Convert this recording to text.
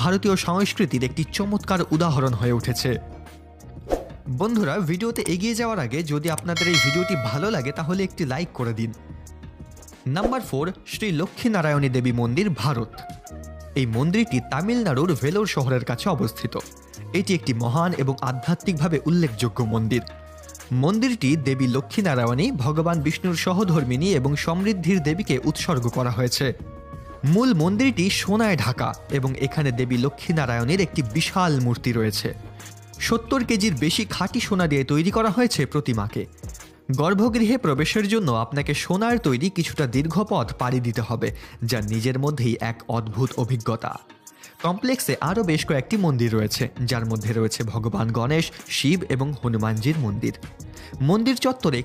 ভারতীয় সংস্কৃতির একটি চমৎকার উদাহরণ হয়ে উঠেছে। বন্ধুরা, ভিডিওতে এগিয়ে যাওয়ার আগে যদি আপনাদের এই ভিডিওটি ভালো লাগে তাহলে একটি লাইক করে দিন। নাম্বার 4, শ্রী লক্ষ্মীনারায়ণী দেবী মন্দির, ভারত। এই মন্দিরটি তামিলনাড়ুর ভেলোর শহরের কাছে অবস্থিত। এটি একটি মহান এবং আধ্যাত্মিকভাবে উল্লেখযোগ্য মন্দির। মন্দিরটি দেবী লক্ষ্মীনারায়ণী, ভগবান বিষ্ণুর সহধর্মিণী এবং সমৃদ্ধির দেবীকে উৎসর্গ করা হয়েছে। মূল মন্দিরটি সোনায় ঢাকা এবং এখানে দেবী লক্ষ্মীনারায়ণীর একটি বিশাল মূর্তি রয়েছে। 70 কেজির বেশি খাঁটি সোনা দিয়ে তৈরি করা হয়েছে প্রতিমাকে। গর্ভগৃহে প্রবেশের জন্য আপনাকে সোনার তৈরি কিছুটা দীর্ঘ পথ পাড়ি দিতে হবে, যা নিজের মধ্যেই এক অদ্ভুত অভিজ্ঞতা। কমপ্লেক্সে আরও বেশ কয়েকটি মন্দির রয়েছে, যার মধ্যে রয়েছে ভগবান গণেশ, শিব এবং হনুমানজির মন্দির। মন্দির চত্বরে